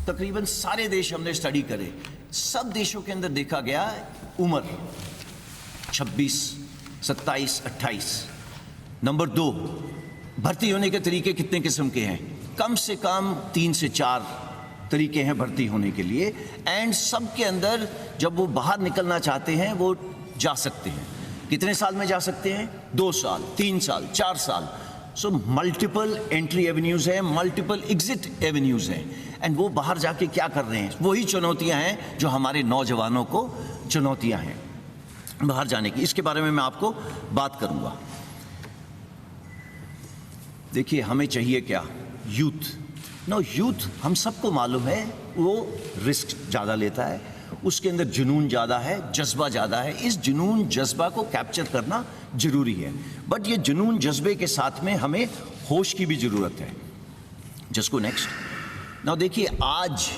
तकरीबन सारे देश हमने स्टडी करे, सब देशों के अंदर देखा गया उम्र 26, 27, 28। नंबर 2, भर्ती होने के तरीके कितने किस्म के हैं? कम से कम 3 से 4 तरीके हैं भर्ती होने के लिए। एंड सब के अंदर जब वो बाहर निकलना चाहते हैं वो जा सकते हैं। कितने साल में जा सकते हैं? 2 साल, 3 साल, 4 साल। सो मल्टीपल एंट्री एवेन्यूज हैं, मल्टीपल एग्जिट एवेन्यूज हैं। एंड वो बाहर जाके क्या कर रहे हैं? वही चुनौतियां हैं जो हमारे नौजवानों को चुनौतियां हैं बाहर जाने की। इसके बारे में मैं आपको बात करूंगा। देखिए, हमें चाहिए क्या? यूथ। नो, यूथ हम सबको मालूम है वो रिस्क ज़्यादा लेता है, उसके अंदर जुनून ज़्यादा है, जज्बा ज़्यादा है। इस जुनून जज्बा को कैप्चर करना ज़रूरी है, बट ये जुनून जज्बे के साथ में हमें होश की भी ज़रूरत है। Just go next. नाउ देखिए, आज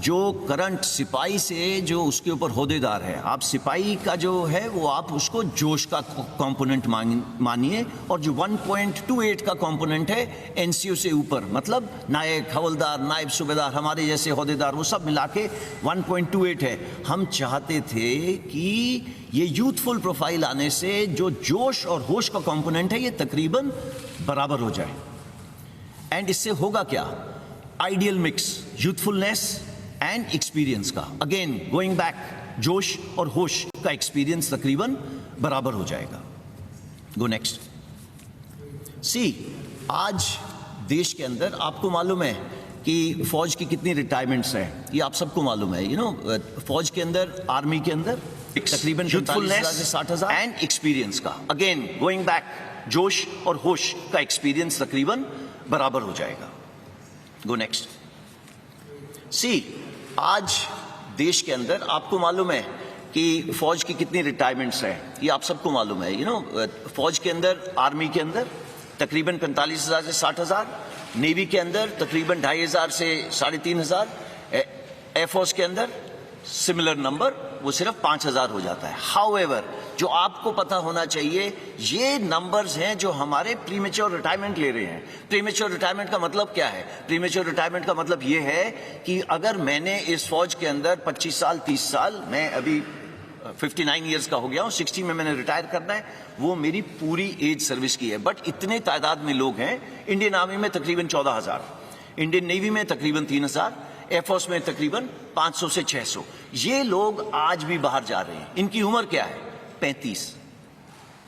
जो करंट सिपाही से जो उसके ऊपर होदेदार है, आप सिपाही का जो है वो आप उसको जोश का कंपोनेंट मानिए, और जो 1.28 का कंपोनेंट है एनसीओ से ऊपर, मतलब नायक, हवलदार, नायब सूबेदार, हमारे जैसे होदेदार, वो सब मिला के 1.28 है। हम चाहते थे कि ये यूथफुल प्रोफाइल आने से जो जोश और होश का कंपोनेंट है ये तकरीबन बराबर हो जाए। एंड इससे होगा क्या? Ideal mix youthfulness and experience का। अगेन गोइंग बैक, जोश और होश का एक्सपीरियंस तकरीबन बराबर हो जाएगा। Go next. सी, आज देश के अंदर आपको मालूम है कि फौज की कितनी रिटायरमेंट्स हैं, ये आप सबको मालूम है। फौज के अंदर, आर्मी के अंदर तकरीबन यूथफुलनेस से 60,000 एंड एक्सपीरियंस का। अगेन गोइंग बैक, जोश और होश का एक्सपीरियंस तकरीबन बराबर हो जाएगा। Go next. सी, आज देश के अंदर आपको मालूम है कि फौज की कितनी रिटायरमेंट्स हैं, ये आप सबको मालूम है। फौज के अंदर, आर्मी के अंदर तकरीबन 45,000 से 60,000, नेवी के अंदर तकरीबन 2,500 से 3,500, एयरफोर्स के अंदर सिमिलर नंबर, वो सिर्फ 5,000 हो जाता है। हाउएवर, जो आपको पता होना चाहिए, ये नंबर्स हैं जो हमारे प्रीमेच्योर रिटायरमेंट ले रहे हैं। प्रीमेच्योर रिटायरमेंट का मतलब क्या है? प्रीमेच्योर रिटायरमेंट का मतलब ये है कि अगर मैंने इस फौज के अंदर 25 साल, 30 साल, मैं अभी 59 ईयर्स का हो गया हूँ, 60 में मैंने रिटायर करना है, वो मेरी पूरी एज सर्विस की है। बट इतने तादाद में लोग हैं। इंडियन आर्मी में तकरीबन 14,000, इंडियन नेवी में तकरीबन 3,000, एयरफोर्स में तकरीबन 500 से 600। ये लोग आज भी बाहर जा रहे हैं। इनकी उम्र क्या है? 35,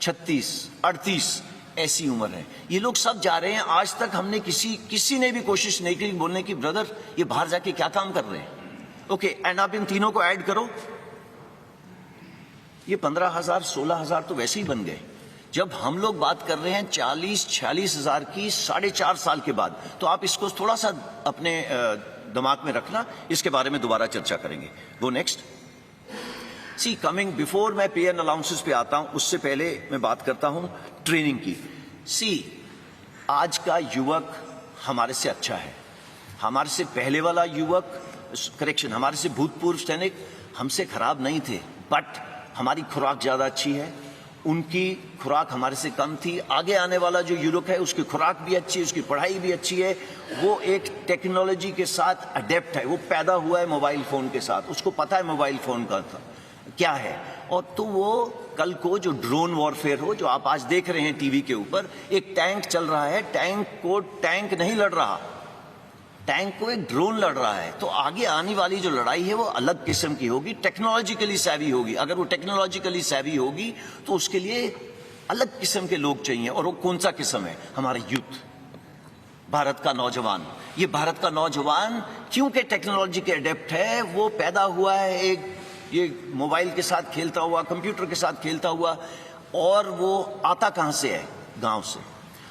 36, 38 ऐसी उम्र है। ये लोग सब जा रहे हैं। आज तक हमने किसी ने भी कोशिश नहीं की बोलने की, ब्रदर ये बाहर जाके क्या काम कर रहे हैं। ओके, एंड आप इन तीनों को ऐड करो, ये 15,000, 16,000 तो वैसे ही बन गए। जब हम लोग बात कर रहे हैं 40-46 हज़ार की 4.5 साल के बाद, तो आप इसको थोड़ा सा अपने दिमाग में रखना, इसके बारे में दोबारा चर्चा करेंगे। वो नेक्स्ट। सी, कमिंग बिफोर मैं पे एंड अलाउंसेस पे आता हूं, उससे पहले मैं बात करता हूं ट्रेनिंग की। सी, आज का युवक हमारे से अच्छा है। हमारे से पहले वाला युवक, करेक्शन, हमारे से भूतपूर्व सैनिक हमसे खराब नहीं थे, बट हमारी खुराक ज़्यादा अच्छी है, उनकी खुराक हमारे से कम थी। आगे आने वाला जो युवक है उसकी खुराक भी अच्छी है, उसकी पढ़ाई भी अच्छी है, वो एक टेक्नोलॉजी के साथ अडेप्ट है, वो पैदा हुआ है मोबाइल फ़ोन के साथ, उसको पता है मोबाइल फ़ोन का क्या है। और तो वो कल को जो ड्रोन वॉरफेयर हो, जो आप आज देख रहे हैं टीवी के ऊपर, एक टैंक चल रहा है, टैंक को टैंक नहीं लड़ रहा, टैंक को एक ड्रोन लड़ रहा है। तो आगे आने वाली जो लड़ाई है वो अलग किस्म की होगी, टेक्नोलॉजिकली सैवी होगी। अगर वो टेक्नोलॉजिकली सैवी होगी तो उसके लिए अलग किस्म के लोग चाहिए। और वो कौन सा किस्म है? हमारा यूथ, भारत का नौजवान। ये भारत का नौजवान क्योंकि टेक्नोलॉजी के अडेप्ट है, वो पैदा हुआ है एक ये मोबाइल के साथ खेलता हुआ, कंप्यूटर के साथ खेलता हुआ, और वो आता कहाँ से है? गांव से।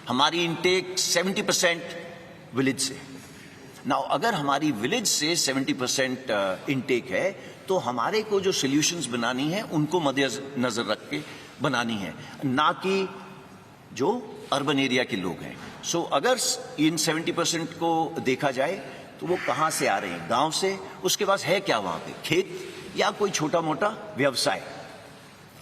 हमारी इनटेक 70% विलेज से। नाउ अगर हमारी विलेज से 70% इनटेक है, तो हमारे को जो सॉल्यूशंस बनानी है उनको मद्देनजर रख के बनानी है, ना कि जो अर्बन एरिया के लोग हैं। सो अगर इन 70% को देखा जाए तो वो कहाँ से आ रहे हैं? गांव से। उसके पास है क्या वहाँ पे? खेत या कोई छोटा मोटा व्यवसाय।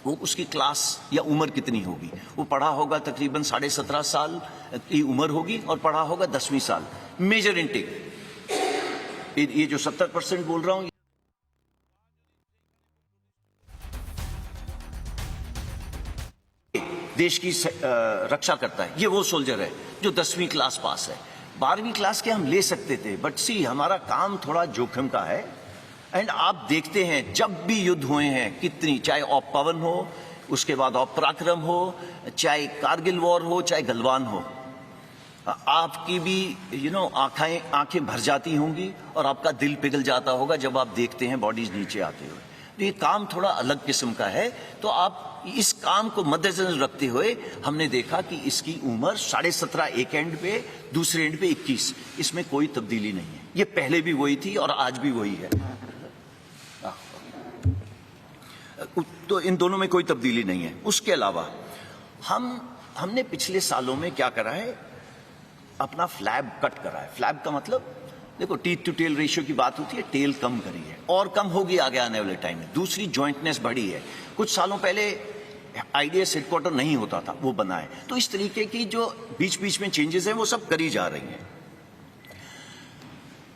वो उसकी क्लास या उम्र कितनी होगी? वो पढ़ा होगा तकरीबन 17.5 साल की उम्र होगी और पढ़ा होगा 10वीं साल। मेजर इनटेक ये जो 70% बोल रहा हूं, देश की रक्षा करता है, ये वो सोल्जर है जो 10वीं क्लास पास है। 12वीं क्लास के हम ले सकते थे, बट सी हमारा काम थोड़ा जोखिम का है। एंड आप देखते हैं जब भी युद्ध हुए हैं कितनी, चाहे ऑप पवन हो, उसके बाद ऑप पराक्रम हो, चाहे कारगिल वॉर हो, चाहे गलवान हो, आपकी भी आंखें भर जाती होंगी और आपका दिल पिघल जाता होगा जब आप देखते हैं बॉडीज नीचे आते हुए। तो ये काम थोड़ा अलग किस्म का है। तो आप इस काम को मद्देनजर रखते हुए हमने देखा कि इसकी उम्र 17.5 एक एंड पे, दूसरे एंड पे 21, इसमें कोई तब्दीली नहीं है। ये पहले भी वही थी और आज भी वही है। तो इन दोनों में कोई तब्दीली नहीं है। उसके अलावा हमने पिछले सालों में क्या करा है, अपना फ्लैब कट करा है। फ्लैब का मतलब देखो, टीथ टू टेल रेशियो की बात होती है, टेल कम करी है और कम होगी आगे आने वाले टाइम में। दूसरी जॉइंटनेस बढ़ी है। कुछ सालों पहले आईडीएस हेडक्वार्टर नहीं होता था, वो बना है। तो इस तरीके की जो बीच बीच में चेंजेस हैं वो सब करी जा रही हैं।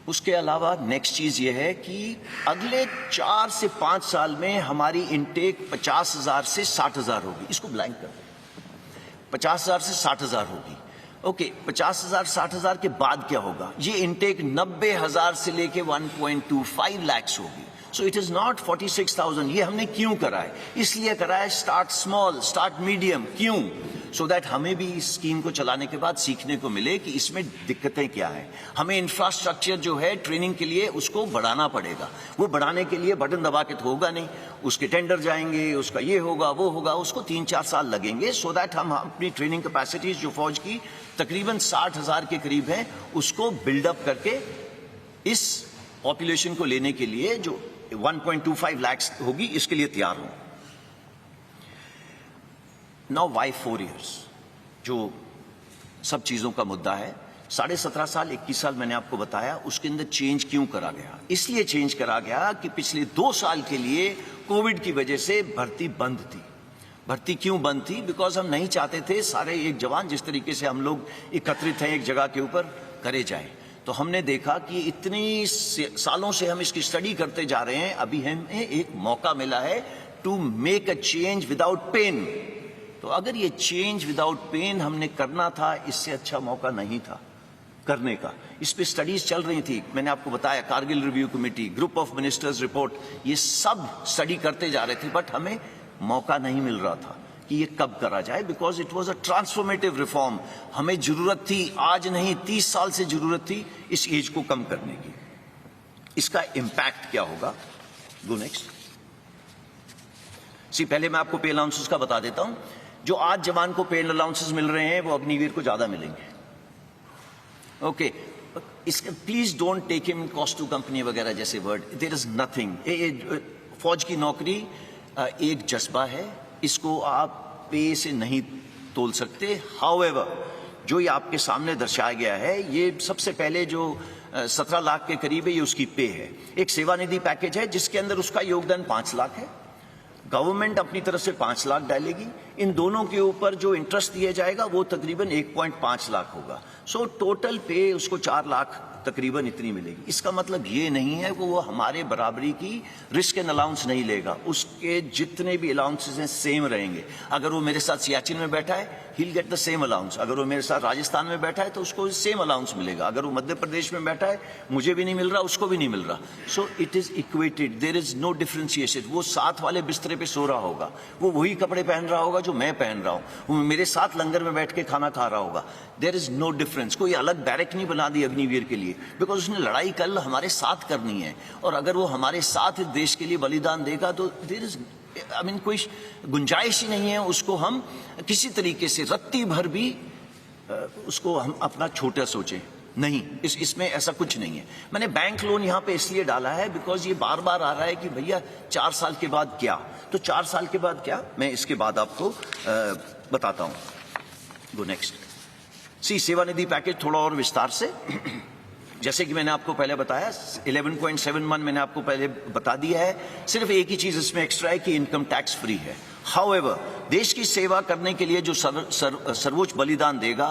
उसके अलावा नेक्स्ट चीज ये है कि अगले 4 से 5 साल में हमारी इनटेक 50,000 से 60,000 होगी। इसको ब्लैंक कर दें, 50,000 से 60,000 होगी। ओके, 50,000 60,000 के बाद क्या होगा? ये इनटेक 90,000 से लेके 1.25 लाख होगी। सो इट इज नॉट 46,000। ये हमने क्यों करा है? इसलिए करा है स्टार्ट स्मॉल, स्टार्ट मीडियम। क्यों? सो दैट हमें भी इस स्कीम को चलाने के बाद सीखने को मिले कि इसमें दिक्कतें क्या हैं। हमें इंफ्रास्ट्रक्चर जो है ट्रेनिंग के लिए उसको बढ़ाना पड़ेगा। वो बढ़ाने के लिए बटन दबा के तो होगा नहीं, उसके टेंडर जाएंगे, उसका ये होगा वो होगा, उसको 3-4 साल लगेंगे। सो दैट हम अपनी ट्रेनिंग कैपेसिटीज जो फौज की तकरीबन 60,000 के करीब है, उसको बिल्डअप करके इस पॉपुलेशन को लेने के लिए जो 1.25 लाख होगी, इसके लिए तैयार हूं। नाउ वाई 4 इयर्स, जो सब चीजों का मुद्दा है। 17.5 साल 21 साल मैंने आपको बताया, उसके अंदर चेंज क्यों करा गया? इसलिए चेंज करा गया कि पिछले 2 साल के लिए कोविड की वजह से भर्ती बंद थी। भर्ती क्यों बंद थी? बिकॉज हम नहीं चाहते थे सारे एक जवान जिस तरीके से हम लोग एकत्रित हैं एक जगह के ऊपर करे जाए। तो हमने देखा कि इतनी सालों से हम इसकी स्टडी करते जा रहे हैं, अभी हमें एक मौका मिला है to make a change without pain. तो अगर ये चेंज विदाउट पेन हमने करना था, इससे अच्छा मौका नहीं था करने का। इस पे स्टडीज चल रही थी, मैंने आपको बताया, Kargil review committee, group of ministers report, ये सब स्टडी करते जा रहे थे, बट हमें मौका नहीं मिल रहा था कि ये कब करा जाए। Because it was a transformative reform. हमें जरूरत थी, आज नहीं 30 साल से जरूरत थी इस एज को कम करने की। इसका इंपैक्ट क्या होगा? Go next. पहले मैं आपको पे अलाउंसेस का बता देता हूं। जो आज जवान को पे अलाउंसेस मिल रहे हैं वो अग्निवीर को ज्यादा मिलेंगे। ओके, इसका please don't take him cost to company वगैरह जैसे वर्ड, देयर इज नथिंग। फौज की नौकरी एक जज्बा है, इसको आप पे से नहीं तोल सकते। हाउएवर, जो ये आपके सामने दर्शाया गया है, ये सबसे पहले जो 17 लाख के करीब है, ये उसकी पे है। एक सेवानिधि पैकेज है जिसके अंदर उसका योगदान 5 लाख है। गवर्नमेंट अपनी तरफ से 5 लाख डालेगी। इन दोनों के ऊपर जो इंटरेस्ट दिया जाएगा वो तकरीबन 1.5 लाख होगा। सो टोटल पे उसको 4 लाख तकरीबन इतनी मिलेगी। इसका मतलब ये नहीं है कि वो हमारे बराबरी की रिस्क एंड अलाउंस नहीं लेगा। उसके जितने भी अलाउंसेस हैं सेम रहेंगे। अगर वो मेरे साथ सियाचिन में बैठा है, he'll get the same allowance। अगर वो मेरे साथ राजस्थान में बैठा है तो उसको सेम अलाउंस मिलेगा। अगर वो मध्य प्रदेश में बैठा है, मुझे भी नहीं मिल रहा, उसको भी नहीं मिल रहा। So it is equated, there is no differentiation. वो साथ वाले बिस्तरे पे सो रहा होगा, वो वही कपड़े पहन रहा होगा जो मैं पहन रहा हूँ, वो मेरे साथ लंगर में बैठ के खाना खा रहा होगा। There is no difference. कोई अलग बैरक नहीं बना दी अग्निवीर के लिए, बिकॉज उसने लड़ाई कल हमारे साथ करनी है। और अगर वो हमारे साथ देश के लिए बलिदान देगा तो देयर इज कोई गुंजाइश ही नहीं है उसको हम किसी तरीके से रत्ती भर भी उसको हम अपना छोटा सोचें। नहीं, इसमें ऐसा कुछ नहीं है। मैंने बैंक लोन यहाँ पे इसलिए डाला है बिकॉज ये बार बार आ रहा है कि भैया 4 साल के बाद क्या। तो 4 साल के बाद क्या, मैं इसके बाद आपको बताता हूँ। Go next. सेवानिधि पैकेज थोड़ा और विस्तार से, जैसे कि मैंने आपको पहले बताया 11.71 मैंने आपको पहले बता दिया है। सिर्फ एक ही चीज इसमें एक्स्ट्रा है कि इनकम टैक्स फ्री है। हाउएवर, देश की सेवा करने के लिए जो सर्वोच्च बलिदान देगा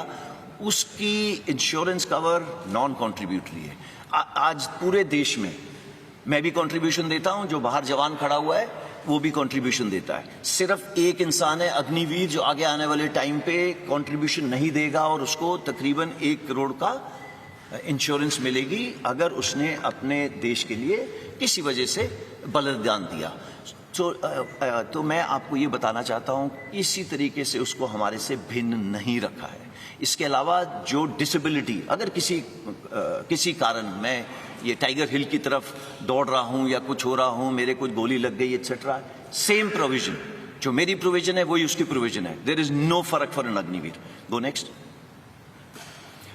उसकी इंश्योरेंस कवर नॉन कॉन्ट्रीब्यूटरी है। आज पूरे देश में मैं भी कंट्रीब्यूशन देता हूं, जो बाहर जवान खड़ा हुआ है वो भी कंट्रीब्यूशन देता है। सिर्फ एक इंसान है अग्निवीर जो आगे आने वाले टाइम पे कंट्रीब्यूशन नहीं देगा और उसको तकरीबन 1 करोड़ का इंश्योरेंस मिलेगी अगर उसने अपने देश के लिए किसी वजह से बलिदान दिया। तो मैं आपको ये बताना चाहता हूँ इसी तरीके से उसको हमारे से भिन्न नहीं रखा है। इसके अलावा जो डिसेबिलिटी, अगर किसी कारण मैं ये टाइगर हिल की तरफ दौड़ रहा हूँ या कुछ हो रहा हूँ, मेरे कुछ गोली लग गई एटसेट्रा, सेम प्रोविजन, जो मेरी प्रोविजन है वही उसकी प्रोविजन है। देयर इज नो फर्क for an Agniveer. Go next.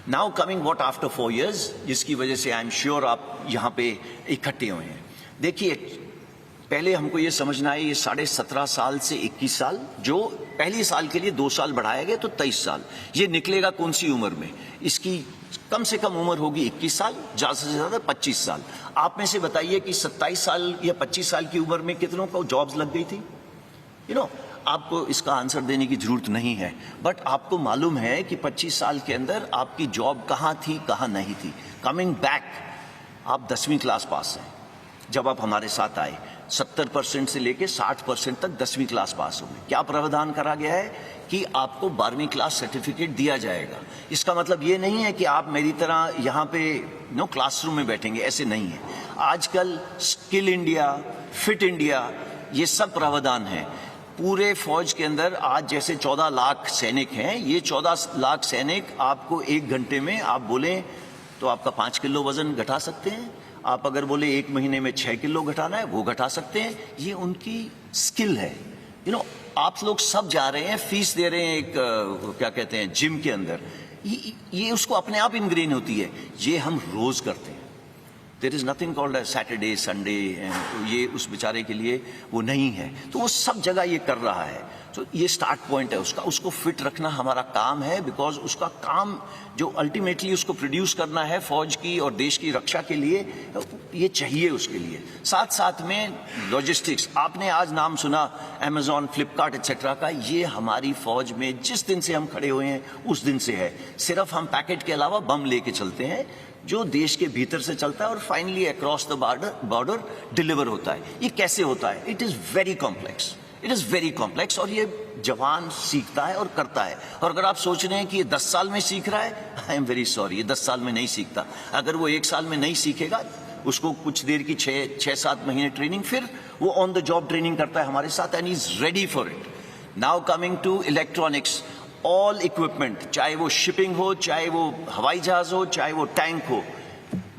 Now coming what after 4 years, जिसकी वजह से आई एम श्योर आप यहाँ पे इकट्ठे हुए हैं। देखिए, पहले हमको ये समझना है, ये 17.5 साल से 21 साल, जो पहली साल के लिए 2 साल बढ़ाया गया तो 23 साल, ये निकलेगा कौन सी उम्र में? इसकी कम से कम उम्र होगी 21 साल, ज़्यादा से ज़्यादा 25 साल। आप में से बताइए कि 27 साल या 25 साल की उम्र में कितनों को जॉब्स लग गई थी? आपको इसका आंसर देने की जरूरत नहीं है, बट आपको मालूम है कि 25 साल के अंदर आपकी जॉब कहाँ थी, कहाँ नहीं थी। कमिंग बैक, आप 10वीं क्लास पास हैं जब आप हमारे साथ आए, 70% से लेके 60% तक 10वीं क्लास पास हो गए। क्या प्रावधान करा गया है कि आपको 12वीं क्लास सर्टिफिकेट दिया जाएगा। इसका मतलब ये नहीं है कि आप मेरी तरह यहाँ पे क्लासरूम में बैठेंगे, ऐसे नहीं है। आजकल स्किल इंडिया, फिट इंडिया, ये सब प्रावधान है। पूरे फौज के अंदर आज जैसे 14 लाख सैनिक हैं, ये 14 लाख सैनिक आपको 1 घंटे में आप बोलें तो आपका 5 किलो वजन घटा सकते हैं। आप अगर बोले 1 महीने में 6 किलो घटाना है, वो घटा सकते हैं। ये उनकी स्किल है। आप लोग सब जा रहे हैं, फीस दे रहे हैं एक क्या कहते हैं जिम के अंदर, ये उसको अपने आप इनग्रेन होती है। ये हम रोज करते हैं। There is nothing called Saturday Sunday, ये उस बेचारे के लिए वो नहीं है। तो वो सब जगह ये कर रहा है। तो ये स्टार्ट पॉइंट है उसका, उसको फिट रखना हमारा काम है, बिकॉज उसका काम जो अल्टीमेटली उसको प्रोड्यूस करना है फौज की और देश की रक्षा के लिए, ये चाहिए उसके लिए। साथ साथ में लॉजिस्टिक्स, आपने आज नाम सुना अमेजॉन, फ्लिपकार्ट एक्सेट्रा का, ये हमारी फौज में जिस दिन से हम खड़े हुए हैं उस दिन से है। सिर्फ हम पैकेट के अलावा बम लेके चलते हैं जो देश के भीतर से चलता है और finally across the border deliver होता है। ये कैसे होता है? It is very complex, it is very complex, और ये जवान सीखता है और करता है। और अगर आप सोच रहे हैं कि ये 10 साल में सीख रहा है, आई एम वेरी सॉरी, ये 10 साल में नहीं सीखता। अगर वो 1 साल में नहीं सीखेगा, उसको कुछ देर की 6-7 महीने ट्रेनिंग, फिर वो ऑन द जॉब ट्रेनिंग करता है हमारे साथ, and is ready for it. Now coming to electronics, all equipment, चाहे वो शिपिंग हो, चाहे वो हवाई जहाज हो, चाहे वो टैंक हो,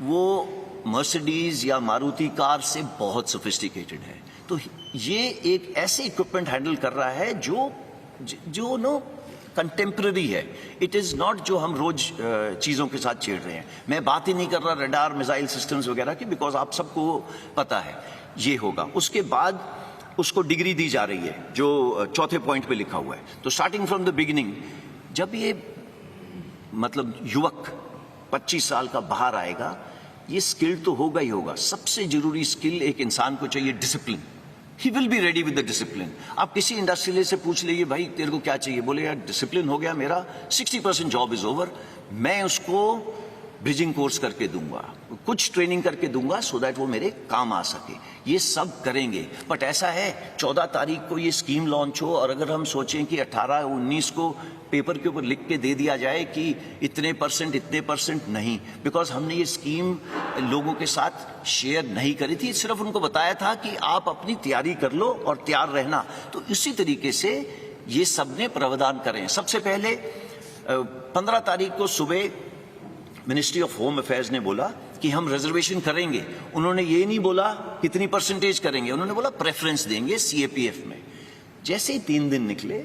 वो मर्सिडीज या मारुति कार से बहुत सोफिस्टिकेटेड है। तो ये एक ऐसे इक्विपमेंट हैंडल कर रहा है जो कंटेम्प्रेरी है। इट इज नॉट जो हम रोज चीजों के साथ छेड़ रहे हैं। मैं बात ही नहीं कर रहा रडार, मिसाइल सिस्टम्स वगैरह की, बिकॉज आप सबको पता है ये होगा। उसके बाद उसको डिग्री दी जा रही है जो 4थे पॉइंट पे लिखा हुआ है। तो स्टार्टिंग फ्रॉम द बिगिनिंग, जब ये मतलब युवक 25 साल का बाहर आएगा, ये स्किल तो होगा ही होगा। सबसे जरूरी स्किल एक इंसान को चाहिए, discipline. He will be ready with the discipline. आप किसी इंडस्ट्रियलिस्ट से पूछ लीजिए, भाई तेरे को क्या चाहिए? बोले यार डिसिप्लिन हो गया मेरा, 60% जॉब इज ओवर, मैं उसको ब्रिजिंग कोर्स करके दूंगा, कुछ ट्रेनिंग करके दूंगा, सो दैट वो मेरे काम आ सके। ये सब करेंगे। बट ऐसा है 14 तारीख को ये स्कीम लॉन्च हो, और अगर हम सोचें कि 18-19 को पेपर के ऊपर लिख के दे दिया जाए कि इतने परसेंट नहीं, बिकॉज हमने ये स्कीम लोगों के साथ शेयर नहीं करी थी, सिर्फ उनको बताया था कि आप अपनी तैयारी कर लो और तैयार रहना। तो इसी तरीके से ये सब ने प्रावधान करें। सबसे पहले 15 तारीख को सुबह मिनिस्ट्री ऑफ होम अफेयर्स ने बोला कि हम रिजर्वेशन करेंगे। उन्होंने ये नहीं बोला कितनी परसेंटेज करेंगे, उन्होंने बोला प्रेफरेंस देंगे सीएपीएफ में। जैसे ही 3 दिन निकले,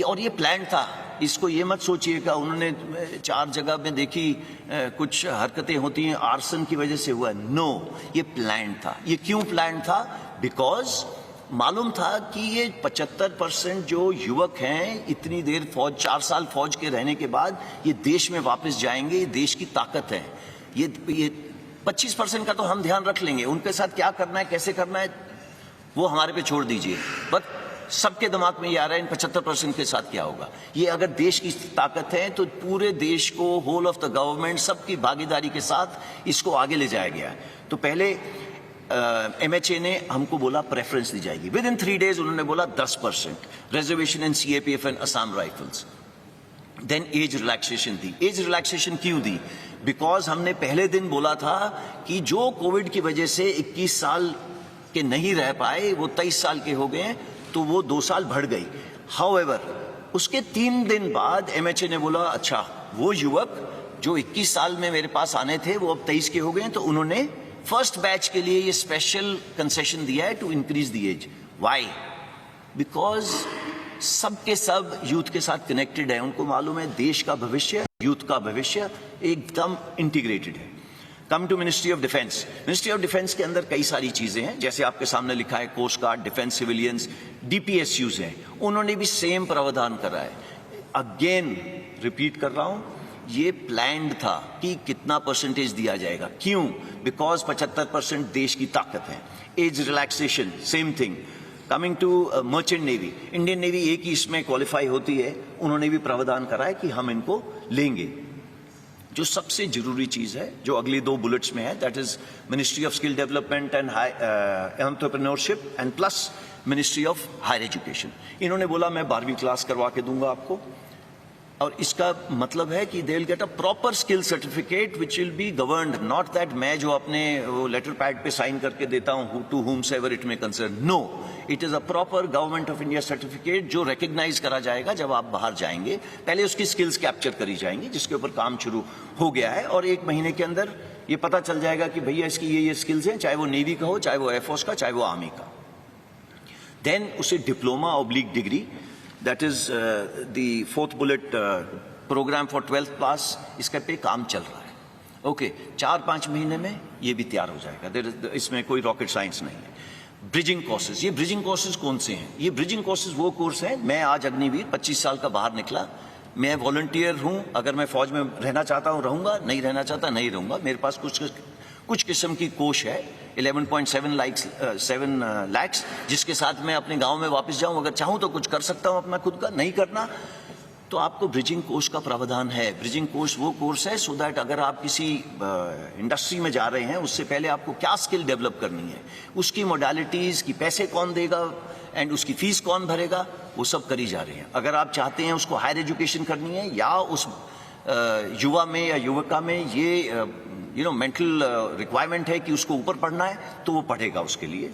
और ये प्लान था, इसको ये मत सोचिएगा उन्होंने 4 जगह में देखी कुछ हरकतें होती हैं आर्सन की वजह से हुआ। नो, ये प्लान था। ये क्यों प्लान था? बिकॉज मालूम था कि ये 75% जो युवक हैं, इतनी देर फौज, 4 साल फौज के रहने के बाद ये देश में वापस जाएंगे। ये देश की ताकत है। ये 25% का तो हम ध्यान रख लेंगे, उनके साथ क्या करना है, कैसे करना है, वो हमारे पे छोड़ दीजिए। बट सबके दिमाग में ये आ रहा है इन 75% के साथ क्या होगा। ये अगर देश की ताकत है तो पूरे देश को, होल ऑफ द गवर्नमेंट, सबकी भागीदारी के साथ इसको आगे ले जाया गया। तो पहले MHA ने हमको बोला प्रेफरेंस दी जाएगी, विद इन 3 days उन्होंने बोला 10% reservation in CAPF and Assam Rifles. Then age relaxation दी। एज रिलैक्सेशन क्यों दी? बिकॉज हमने पहले दिन बोला था कि जो कोविड की वजह से 21 साल के नहीं रह पाए वो 23 साल के हो गए, तो वो 2 साल बढ़ गई। हाउएवर उसके 3 दिन बाद MHA ने बोला अच्छा वो युवक जो 21 साल में मेरे पास आने थे वो अब 23 के हो गए, तो उन्होंने फर्स्ट बैच के लिए ये स्पेशल कंसेशन दिया है to increase the age. Why? Because सबके सब यूथ के साथ कनेक्टेड है, उनको मालूम है देश का भविष्य, यूथ का भविष्य एकदम इंटीग्रेटेड है। Come to ministry of defence. Ministry of defence के अंदर कई सारी चीजें हैं, जैसे आपके सामने लिखा है coast guard, defence civilians, DPSUs हैं, उन्होंने भी सेम प्रावधान करा है। अगेन रिपीट कर रहा हूं, ये प्लान्ड था कि कितना परसेंटेज दिया जाएगा। क्यों? बिकॉज 75% देश की ताकत है। Age relaxation same thing. Coming to merchant navy, Indian navy एक ही इसमें क्वालिफाई होती है, उन्होंने भी प्रावधान करा है कि हम इनको लेंगे। जो सबसे जरूरी चीज है जो अगली 2 बुलेट्स में है, that is ministry of skill development and entrepreneurship and plus ministry of higher education. इन्होंने बोला मैं 12वीं क्लास करवा के दूंगा आपको, और इसका मतलब है कि they will get a proper skill certificate which will be governed, not that मैं जो अपने वो लेटर पैड पे साइन करके देता हूं to whoms ever it may concern. No, it is a proper government of India certificate जो recognise करा जाएगा जब आप बाहर जाएंगे। पहले उसकी स्किल्स कैप्चर करी जाएंगी, जिसके ऊपर काम शुरू हो गया है, और 1 महीने के अंदर ये पता चल जाएगा कि भैया इसकी ये स्किल्स हैं, चाहे वो नेवी का हो, चाहे वो एयरफोर्स का, चाहे वो आर्मी का। देन उसे diploma oblique degree, that is the 4th bullet programme for 12th pass, इसका पे काम चल रहा है। ओके 4-5 महीने में ये भी तैयार हो जाएगा, इसमें कोई रॉकेट साइंस नहीं है। ब्रिजिंग कोर्सेज, ये ब्रिजिंग कोर्सेज कौन से हैं? ये ब्रिजिंग कोर्सेज वो कोर्स हैं, मैं आज अग्निवीर 25 साल का बाहर निकला, मैं वॉलंटियर हूं, अगर मैं फौज में रहना चाहता हूं रहूंगा, नहीं रहना चाहता नहीं रहूंगा। मेरे पास कुछ किस्म की कोष है 11.7 लाख, जिसके साथ मैं अपने गांव में वापस जाऊं, अगर चाहूं तो कुछ कर सकता हूं अपना खुद का, नहीं करना तो आपको ब्रिजिंग कोर्स का प्रावधान है। ब्रिजिंग कोर्स वो कोर्स है सो दैट अगर आप किसी इंडस्ट्री में जा रहे हैं उससे पहले आपको क्या स्किल डेवलप करनी है, उसकी मोडालिटीज़ की, पैसे कौन देगा एंड उसकी फीस कौन भरेगा, वो सब करी जा रही हैं। अगर आप चाहते हैं उसको हायर एजुकेशन करनी है या उस युवा में या युवका में ये मेंटल रिक्वायरमेंट है कि उसको ऊपर पढ़ना है, तो वो पढ़ेगा। उसके लिए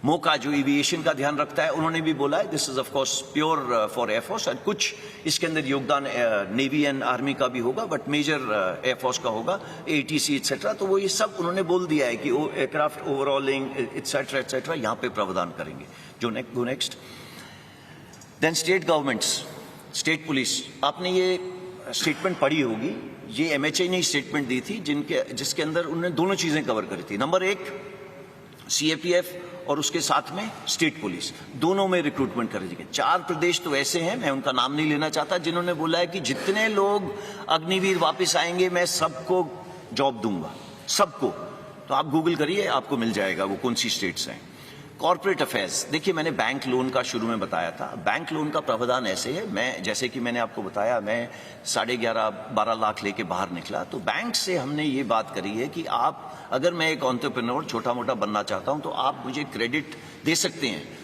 मोका जो एविएशन का ध्यान रखता है, उन्होंने भी बोला है this is of course pure for air force, और कुछ इसके अंदर योगदान नेवी एंड आर्मी का भी होगा, बट मेजर एयरफोर्स का होगा, ATC एक्सेट्रा। तो वो ये सब उन्होंने बोल दिया है कि एयरक्राफ्ट ओवरऑलिंग एक्सेट्रा एक्सेट्रा यहाँ पे प्रावधान करेंगे। जो next then state governments, state police, आपने ये स्टेटमेंट पढ़ी होगी, ये MHA ने स्टेटमेंट दी थी जिसके अंदर उन्होंने दोनों चीजें कवर करी थी। नंबर 1 CAPF और उसके साथ में स्टेट पुलिस, दोनों में रिक्रूटमेंट करेंगे। 4 प्रदेश तो ऐसे हैं, मैं उनका नाम नहीं लेना चाहता, जिन्होंने बोला है कि जितने लोग अग्निवीर वापस आएंगे मैं सबको जॉब दूंगा, सबको। तो आप गूगल करिए, आपको मिल जाएगा वो कौन सी स्टेट्स हैं। कॉर्पोरेट अफेयर्स, देखिए मैंने बैंक लोन का शुरू में बताया था। बैंक लोन का प्रावधान ऐसे है, मैं जैसे कि मैंने आपको बताया मैं 11.5-12 लाख लेके बाहर निकला, तो बैंक से हमने ये बात करी है कि आप, अगर मैं एक एंटरप्रेन्योर छोटा मोटा बनना चाहता हूं तो आप मुझे क्रेडिट दे सकते हैं।